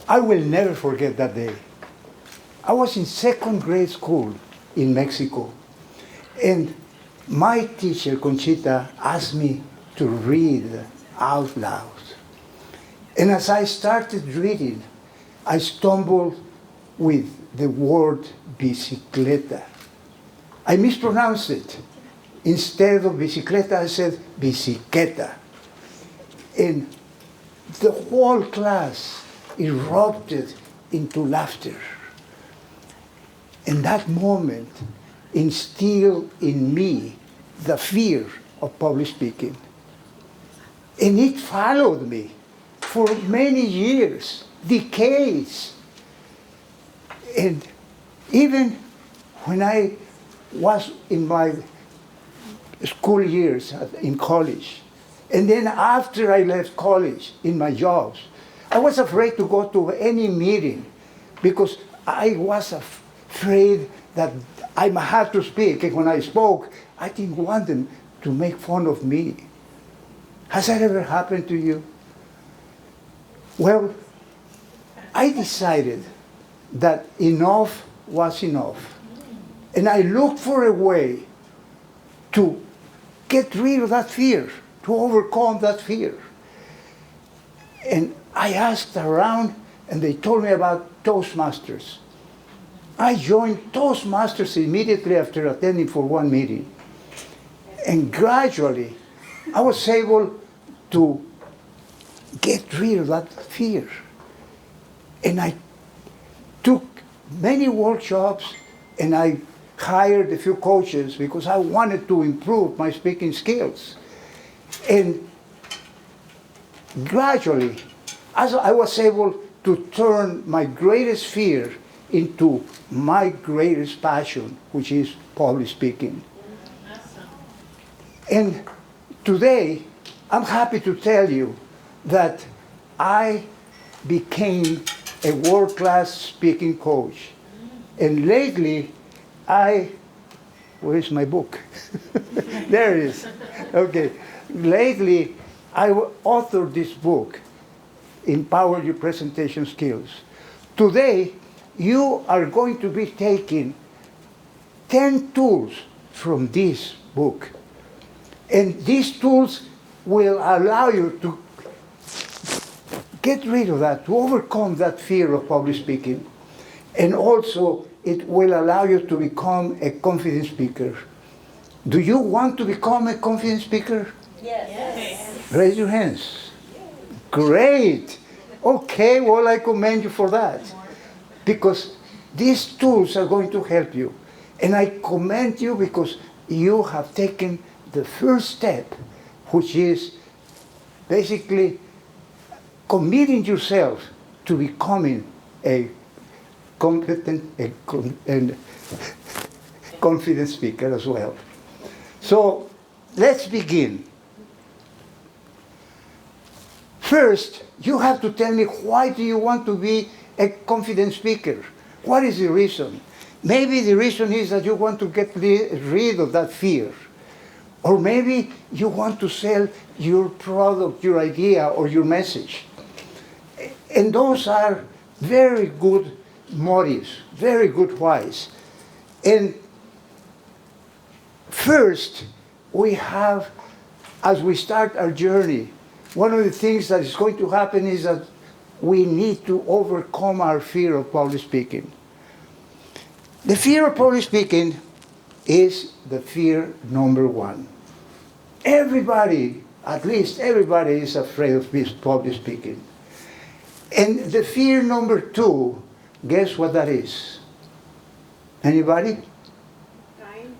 I will never forget that day. I was in second grade school in Mexico, and my teacher, Conchita, asked me to read out loud. And as I started reading, I stumbled with the word bicicleta. I mispronounced it. Instead of bicicleta, I said bicicleta. And the whole class erupted into laughter. And that moment instilled in me the fear of public speaking. And it followed me for many years, decades. And even when I was in my school years in college, and then after I left college in my jobs, I was afraid to go to any meeting because I was afraid that I might have to speak. And when I spoke, I didn't want them to make fun of me. Has that ever happened to you? Well, I decided that enough was enough. And I looked for a way to get rid of that fear, to overcome that fear. And I asked around, and they told me about Toastmasters. I joined Toastmasters immediately after attending for one meeting. And gradually, I was able to get rid of that fear. And I took many workshops, and I hired a few coaches because I wanted to improve my speaking skills. And gradually, as I was able to turn my greatest fear into my greatest passion, which is public speaking. And today, I'm happy to tell you that I became a world-class speaking coach. And lately, where's my book? There it is. Okay. Lately, I authored this book, Empower Your Presentation Skills. Today, you are going to be taking 10 tools from this book. And these tools will allow you to get rid of that, to overcome that fear of public speaking. And also, it will allow you to become a confident speaker. Do you want to become a confident speaker? Yes. Yes. Raise your hands. Great. Okay, well, I commend you for that. Because these tools are going to help you. And I commend you because you have taken the first step, which is basically committing yourself to becoming a competent and confident speaker as well. So let's begin. First, you have to tell me, why do you want to be a confident speaker? What is the reason? Maybe the reason is that you want to get rid of that fear. Or maybe you want to sell your product, your idea, or your message. And those are very good motives, very good whys. And first, we have, as we start our journey, one of the things that is going to happen is that we need to overcome our fear of public speaking. The fear of public speaking is the fear number one. Everybody, at least everybody, is afraid of public speaking. And the fear number two, guess what that is? Anybody? Dying.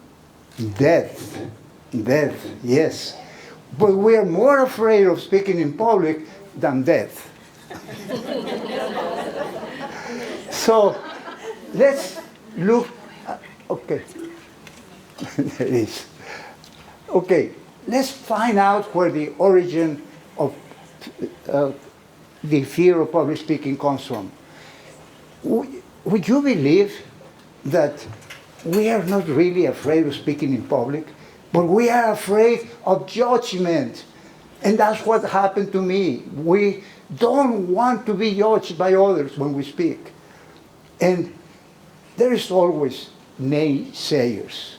Death. Death, yes. But we are more afraid of speaking in public than death. So let's look. Okay. There it is. Okay, let's find out where the origin of the fear of public speaking comes from. Would you believe that we are not really afraid of speaking in public, but we are afraid of judgment? And that's what happened to me. We don't want to be judged by others when we speak. And there is always naysayers,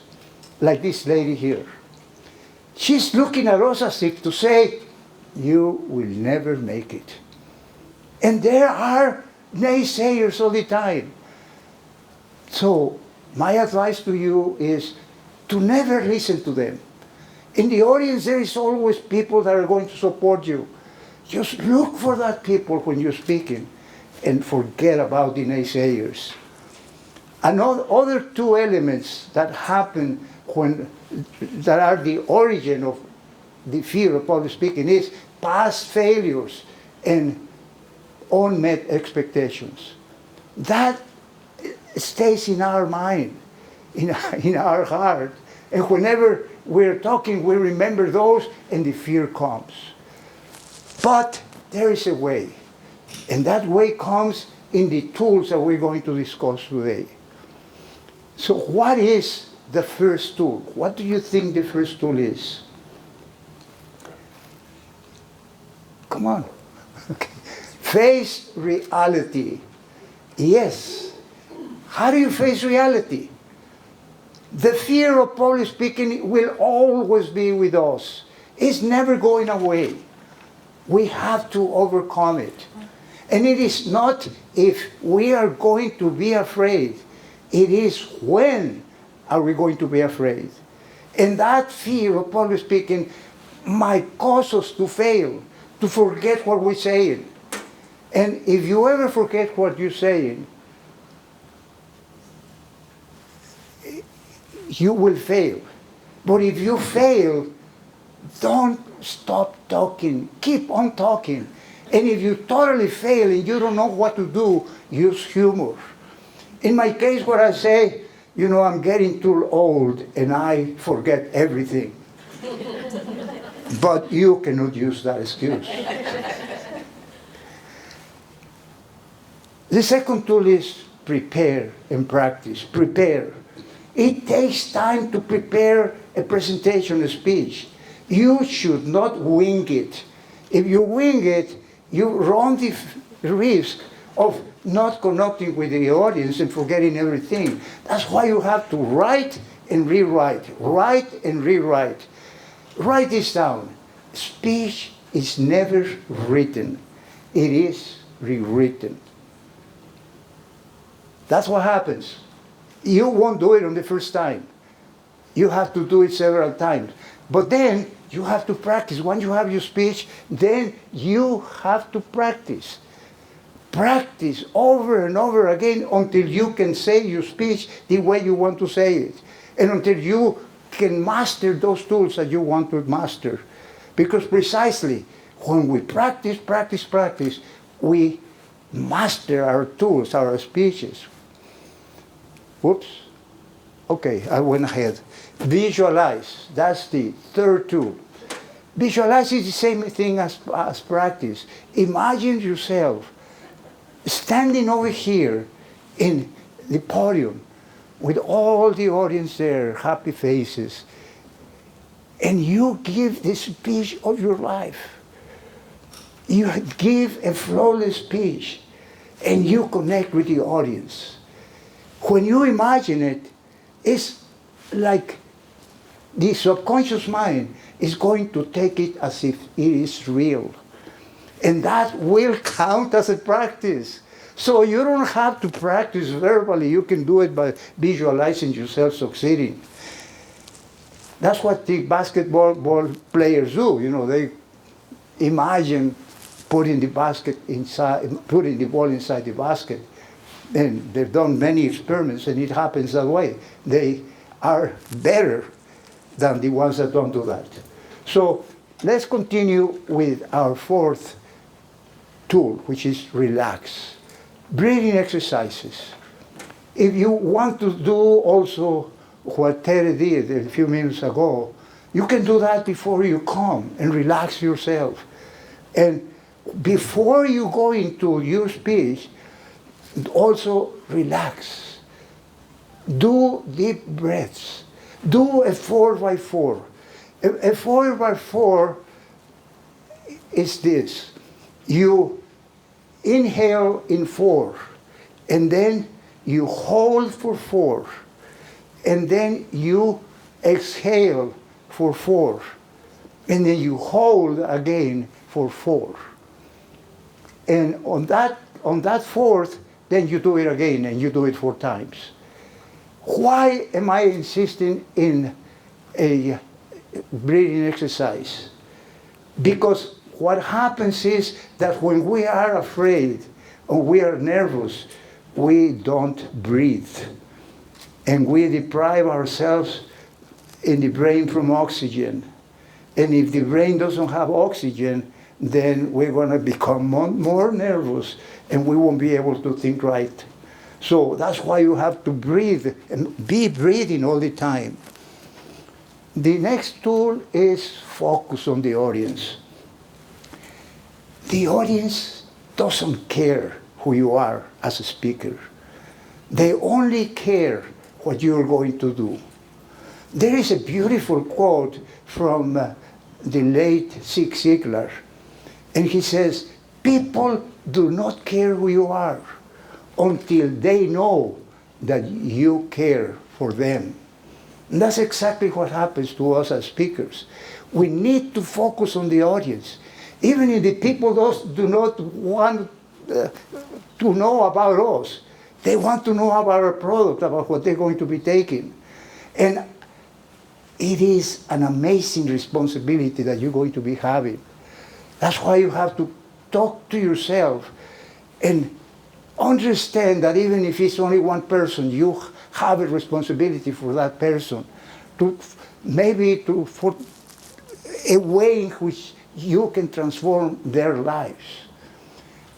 like this lady here. She's looking at us as if to say, you will never make it. And there are naysayers all the time. So my advice to you is to never listen to them. In the audience, there is always people that are going to support you. Just look for that people when you're speaking and forget about the naysayers. Other two elements that happen that are the origin of the fear of public speaking is past failures and unmet expectations. That stays in our mind, in our heart. And whenever we're talking, we remember those and the fear comes. But there is a way. And that way comes in the tools that we're going to discuss today. So what is the first tool? What do you think the first tool is? Come on. Okay. Face reality. Yes. How do you face reality? The fear of public speaking will always be with us. It's never going away. We have to overcome it. And it is not if we are going to be afraid. It is when are we going to be afraid. And that fear of public speaking might cause us to fail, to forget what we're saying. And if you ever forget what you're saying, you will fail. But if you fail, don't stop talking. Keep on talking. And if you totally fail and you don't know what to do, use humor. In my case, where I say, I'm getting too old and I forget everything. But you cannot use that excuse. The second tool is prepare and practice. Prepare. It takes time to prepare a presentation, a speech. You should not wing it. If you wing it, you run the risk of not connecting with the audience and forgetting everything. That's why you have to write and rewrite. Write and rewrite. Write this down. Speech is never written. It is rewritten. That's what happens. You won't do it on the first time. You have to do it several times. But then you have to practice. Once you have your speech, then you have to practice. Practice over and over again until you can say your speech the way you want to say it. And until you can master those tools that you want to master. Because precisely when we practice, we master our tools, our speeches. Whoops. Okay, I went ahead. Visualize. That's the third tool. Visualize is the same thing as practice. Imagine yourself standing over here in the podium with all the audience there, happy faces, and you give the speech of your life. You give a flawless speech, and you connect with the audience. When you imagine it, it's like the subconscious mind is going to take it as if it is real. And that will count as a practice. So you don't have to practice verbally. You can do it by visualizing yourself succeeding. That's what the basketball players do. They imagine putting the ball inside the basket. And they've done many experiments, and it happens that way. They are better than the ones that don't do that. So let's continue with our fourth tool, which is relax. Breathing exercises. If you want to do also what Terry did a few minutes ago, you can do that before you come and relax yourself. And before you go into your speech, also relax. Do deep breaths. Do a 4x4. A 4x4 is this. You inhale in 4, and then you hold for 4, and then you exhale for 4, and then you hold again for 4. And on that fourth, then you do it again, and you do it 4 times. Why am I insisting in a breathing exercise? Because what happens is that when we are afraid or we are nervous, we don't breathe. And we deprive ourselves in the brain from oxygen. And if the brain doesn't have oxygen, then we're going to become more nervous and we won't be able to think right. So that's why you have to breathe and be breathing all the time. The next tool is focus on the audience. The audience doesn't care who you are as a speaker. They only care what you're going to do. There is a beautiful quote from the late Zig Ziglar, and he says, people do not care who you are until they know that you care for them. And that's exactly what happens to us as speakers. We need to focus on the audience. Even if the people do not want to know about us, they want to know about our product, about what they're going to be taking. And it is an amazing responsibility that you're going to be having. That's why you have to talk to yourself and understand that even if it's only one person, you have a responsibility for that person, for a way in which you can transform their lives.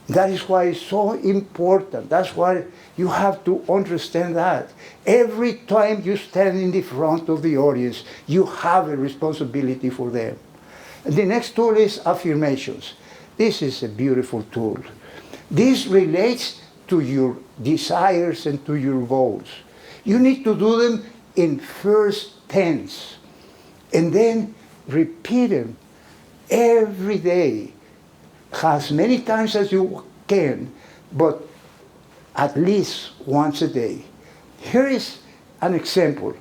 That is why it's so important. That's why you have to understand that. Every time you stand in the front of the audience, you have a responsibility for them. And the next tool is affirmations. This is a beautiful tool. This relates to your desires and to your goals. You need to do them in first tense and then repeat them every day, as many times as you can, but at least once a day. Here is an example.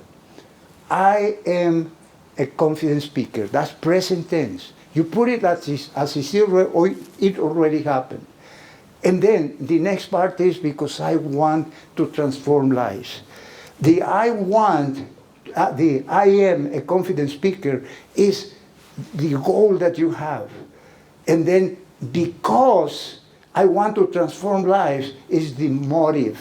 I am a confident speaker. That's present tense. You put it as it already happened. And then the next part is because I want to transform lives. The I am a confident speaker is the goal that you have. And then because I want to transform lives is the motive.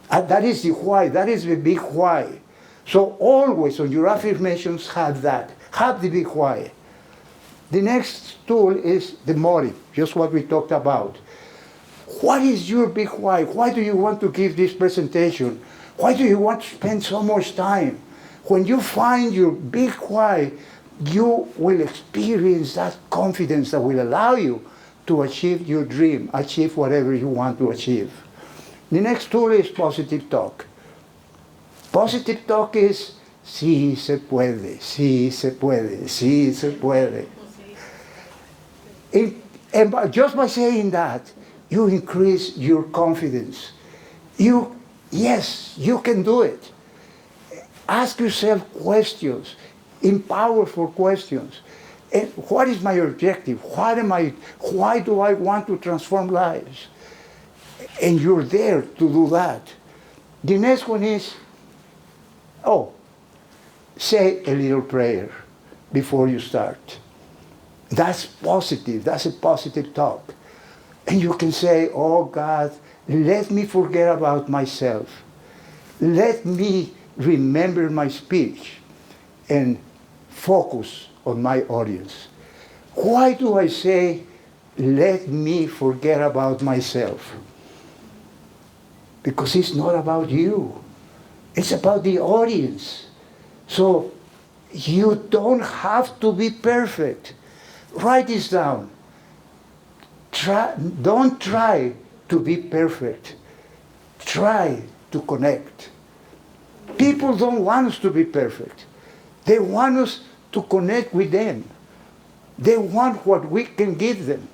That is the why. That is the big why. So always on your affirmations have that. Have the big why. The next tool is the motive, just what we talked about. What is your big why? Why do you want to give this presentation? Why do you want to spend so much time? When you find your big why, you will experience that confidence that will allow you to achieve your dream, achieve whatever you want to achieve. The next tool is positive talk. Positive talk is, sí se puede, sí se puede, sí se puede. And just by saying that, you increase your confidence. Yes, you can do it. Ask yourself questions, powerful questions. And what is my objective? Why do I want to transform lives? And you're there to do that. The next one is, say a little prayer before you start. That's positive. That's a positive talk. And you can say, oh God, let me forget about myself. Let me remember my speech and focus on my audience. Why do I say, let me forget about myself? Because it's not about you. It's about the audience. So you don't have to be perfect. Write this down. Don't try to be perfect. Try to connect. People don't want us to be perfect. They want us to connect with them. They want what we can give them.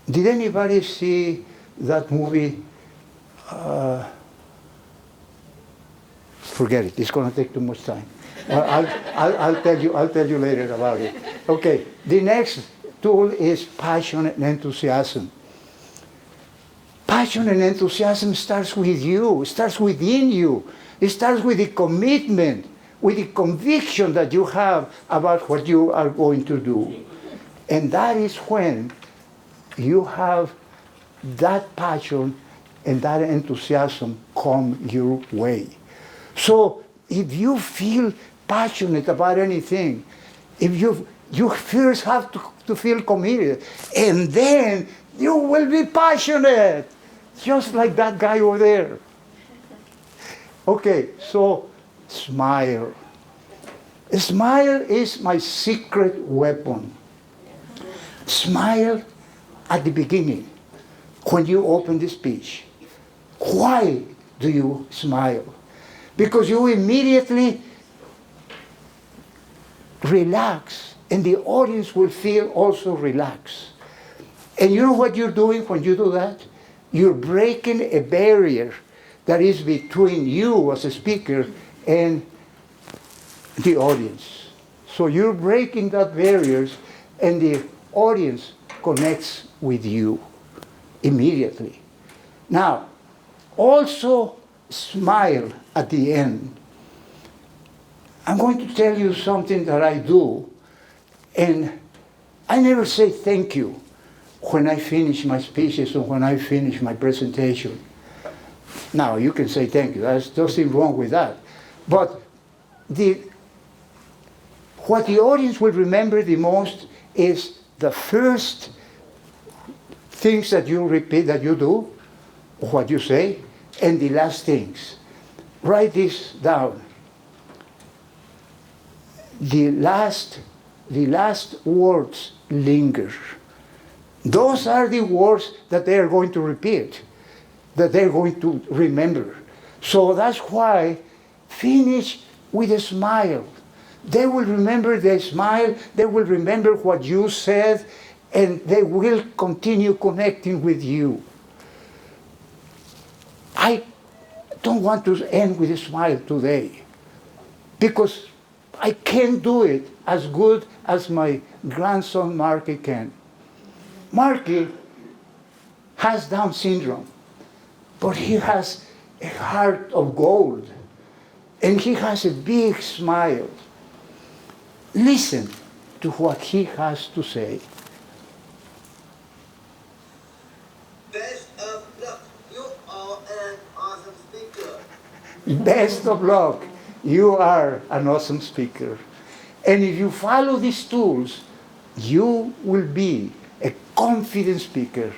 Did anybody see that movie? Forget it. It's going to take too much time. I'll tell you. I'll tell you later about it. Okay. The next tool is passion and enthusiasm. Passion and enthusiasm starts with you. It starts within you. It starts with the commitment, with the conviction that you have about what you are going to do. And that is when you have that passion and that enthusiasm come your way. So if you feel passionate about anything, if you first have to feel committed, and then you will be passionate, just like that guy over there. Okay, so smile. A smile is my secret weapon. Smile at the beginning, when you open the speech. Why do you smile? Because you immediately relax, and the audience will feel also relaxed. And you know what you're doing when you do that? You're breaking a barrier that is between you as a speaker and the audience. So you're breaking that barriers, and the audience connects with you immediately. Now, also smile at the end. I'm going to tell you something that I do, and I never say thank you when I finish my speeches or when I finish my presentation. Now, you can say thank you. There's nothing wrong with that. But what the audience will remember the most is the first things that you repeat, that you do, or what you say, and the last things. Write this down. The last words linger. Those are the words that they are going to repeat, that they're going to remember. So that's why finish with a smile. They will remember the smile, they will remember what you said, and they will continue connecting with you. I don't want to end with a smile today, because I can't do it as good as my grandson Marky can. Marky has Down syndrome, but he has a heart of gold, and he has a big smile. Listen to what he has to say. Best of luck. You are an awesome speaker. Best of luck. You are an awesome speaker. And if you follow these tools, you will be a confident speaker